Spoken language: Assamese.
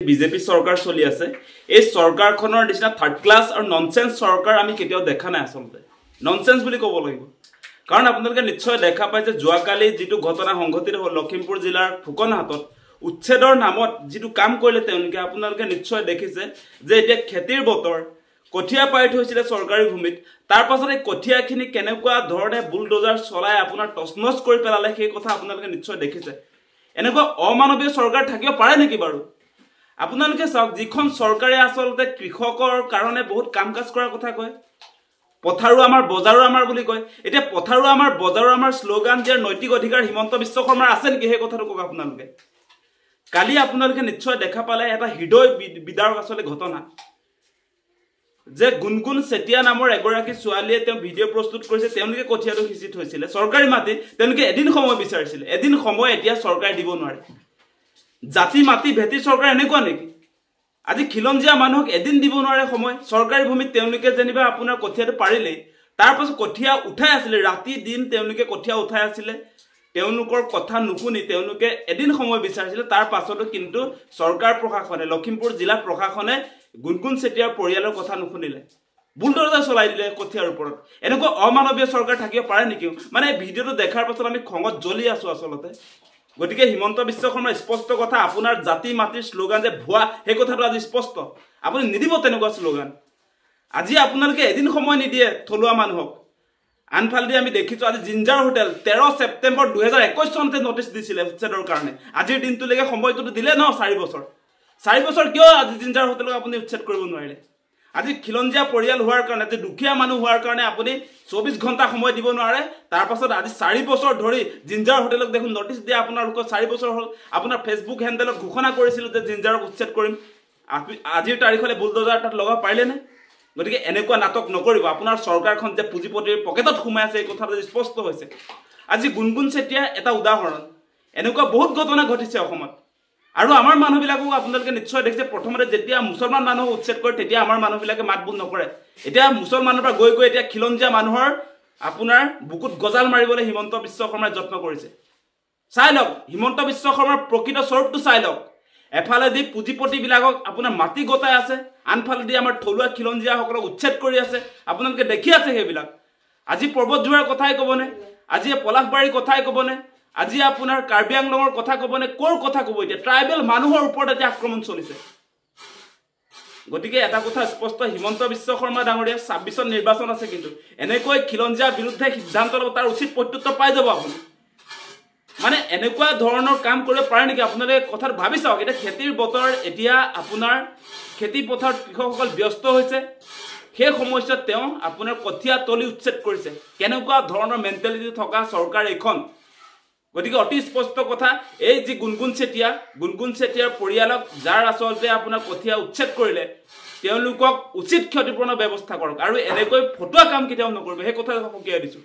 বিজেপি চৰকাৰ চলি আছে এই চৰকাৰখনৰ নিচিনা থাৰ্ড ক্লাছ আৰু ননসেন্স চৰকাৰ আমি কেতিয়াও দেখা নাই আসলতে ননসেন্স বুলি ক'ব লাগিব কাৰণ আপোনালোকে নিশ্চয় দেখা পায় যে যোৱাকালি যেটো ঘটনা সংঘটিত হ'ল লখিমপুৰ জিলাৰ ফুকনহাটত উচ্ছেদৰ নামত যেটো কাম কৰিলে তেওঁলোকে আপোনালোকে নিশ্চয় দেখিছে যে এতিয়া খেতিৰ বতৰ কঠিয়া পাৰি থৈছিলে চৰকাৰী ভূমিত তাৰ পাছত এই কঠিয়াখিনি কেনেকুৱা ধৰণে বুলডোজাৰ চলাই আপোনাৰ টছনছ কৰি পেলালে সেই কথা আপোনালোকে নিশ্চয় দেখিছে এনেকুৱা অমানৱীয় চৰকাৰ থাকিব পাৰে নেকি বাৰু আপোনালোকে চাওক যিখন চৰকাৰে আসলতে কৃষকৰ কাৰণে বহুত কাম কাজ কৰাৰ কথা কয় পথাৰো আমাৰ বজাৰো আমাৰ বুলি কয় এতিয়া পথাৰো আমাৰ বজাৰো আমাৰ স্লোগান যে নৈতিক অধিকাৰ হিমন্ত বিশ্ব শৰ্মাৰ আছে নেকি সেই কথাটো কক আপোনালোকে কালি আপোনালোকে নিশ্চয় দেখা পালে এটা হৃদয় বিদাৰক আসলে ঘটনা যে গুনগুন সেটিয়া নামৰ এগৰাকী ছোৱালীয়ে তেওঁ ভিডিঅ' প্ৰস্তুত কৰিছে তেওঁলোকে কঠিয়াটো খিচি থৈছিল চৰকাৰী মাটি তেওঁলোকে এদিন সময় বিচাৰিছিল এদিন সময় এতিয়া চৰকাৰে দিব নোৱাৰে জাতি মাটি ভেটি চৰকাৰ এনেকুৱা নেকি আজি খিলঞ্জিয়া মানুহক এদিন দিব নোৱাৰে সময় চৰকাৰী ভূমিত তেওঁলোকে যেনিবা আপোনাৰ কঠিয়াটো পাৰিলে তাৰ পাছত কঠিয়া উঠাই আছিল ৰাতি দিন তেওঁলোকে কঠিয়া উঠাই আছিল তেওঁলোকৰ কথা নুশুনি তেওঁলোকে এদিন সময় বিচাৰিছিল তাৰ পাছতো কিন্তু চৰকাৰ প্ৰশাসনে লখিমপুৰ জিলা প্ৰশাসনে গুনগুন সেটিয়াৰ পৰিয়ালৰ কথা নুশুনিলে বুলডোজাৰ চলাই দিলে কঠিয়াৰ ওপৰত এনেকুৱা অমানৱীয় চৰকাৰ থাকিব পাৰে নেকি মানে ভিডিঅটো দেখাৰ পাছত আমি খঙত জ্বলি আছো আসলতে গতিকে হিমন্ত বিশ্ব শৰ্মাৰ স্পষ্ট কথা আপোনাৰ জাতি মাটিৰ স্লোগান যে ভুৱা সেই কথাটো আজি স্পষ্ট আপুনি নিদিব তেনেকুৱা স্লোগান আজি আপোনালোকে এদিন সময় নিদিয়ে থলুৱা মানুহক আনফালদি আমি দেখিছো আজি জিঞ্জাৰ হোটেল 13 সেপ্টেম্বৰ 2021 চনতে নোটিছ দিছিলে উচ্ছেদৰ কাৰণে আজিৰ দিনটোলৈকে সময়টো দিলে ন 4 বছৰ কিয় আজি জিঞ্জাৰ হোটেলক আপুনি উচ্ছেদ কৰিব নোৱাৰিলে আজি খিলঞ্জিয়া পৰিয়াল হোৱাৰ কাৰণে যে দুখীয়া মানুহ হোৱাৰ কাৰণে আপুনি 24 ঘণ্টা সময় দিব নোৱাৰে তাৰ পাছত আজি 4 বছৰ ধৰি জিঞ্জাৰ হোটেলক দেখোন নোটিছ দিয়া আপোনালোকৰ 4 বছৰ হ'ল আপোনাৰ ফেসবুক হ্যান্ডেলত ঘোষণা কৰিছিল যে জিঞ্জাৰক উচ্ছেদ কৰিম আজিৰ তাৰিখলে বুলডোজাৰ তাত লগা পাৰিলে নে গতিকে এনেকুৱা নাটক নকৰিব আপোনাৰ চৰকাৰখন যে পুঁজিপতিৰ পকেটত সোমাই আছে এই কথাটো স্পষ্ট হৈছে আজি গুনগুন সেটিয়া এটা উদাহৰণ এনেকুৱা বহুত ঘটনা ঘটিছে অসমত আৰু আমাৰ মানুহবিলাকক আপোনালোকে নিশ্চয় দেখিছে প্ৰথমতে যেতিয়া মুছলমান মানুহ উচ্ছেদ কৰে তেতিয়া আমাৰ মানুহবিলাকে মাতবুল নকৰে এতিয়া মুছলমানৰ পৰা গৈ এতিয়া খিলঞ্জিয়া মানুহৰ আপোনাৰ বুকুত গজাল মাৰিবলৈ হিমন্ত বিশ্ব শৰ্মাই যত্ন কৰিছে চাই লওক হিমন্ত বিশ্ব শৰ্মাৰ প্ৰকৃত স্বৰূপটো চাই লওক এফালে দি পুঁজিপতি বিলাকক আপোনাৰ মাটি গতাই আছে আনফালে দি আমাৰ থলুৱা খিলঞ্জিয়া সকলক উচ্ছেদ কৰি আছে আপোনালোকে দেখি আছে সেইবিলাক আজি পৰ্বতজোৱাৰ কথাই ক'বনে আজি পলাশবাৰীৰ কথাই ক'বনে আজি আপোনাৰ কাৰ্বি আংলঙৰ কথা ক'বনে কোৰ কথা ক'ব এতিয়া ট্ৰাইবেল মানুহৰ ওপৰত এটা আক্ৰমণ চলিছে গতিকে এটা কথা স্পষ্ট হিমন্ত বিশ্ব শৰ্মা ডাঙৰীয়া 26 নিৰ্বাচন আছে কিন্তু এনেকৈ খিলঞ্জিয়া বিৰুদ্ধে সিদ্ধান্ত ল'ব তাৰ উচিত প্ৰত্যুত্তৰ পাই যাব আপুনি মানে এনেকুৱা ধৰণৰ কাম কৰিব পাৰে নেকি আপোনালোকে কথা ভাবি চাওক এটা খেতিৰ বতৰ এতিয়া আপোনাৰ খেতি পথাৰত কৃষকসকল ব্যস্ত হৈছে সেই সময়ত তেওঁ আপোনাৰ কঠিয়া তলি উচ্ছেদ কৰিছে কেনেকুৱা ধৰণৰ মেন্টালিটি থকা চৰকাৰ এখন গতিকে অতি স্পষ্ট কথা এই যে গুনগুন সেটিয়াৰ পৰিয়ালক যাৰ আসলতে আপোনাৰ কঠিয়া উচ্ছেদ কৰিলে তেওঁলোকক উচিত ক্ষতিপূৰণৰ ব্যৱস্থা কৰক আৰু এনেকৈ ফটোৱা কাম কেতিয়াও নকৰিব সেই কথা সকীয়াই দিছো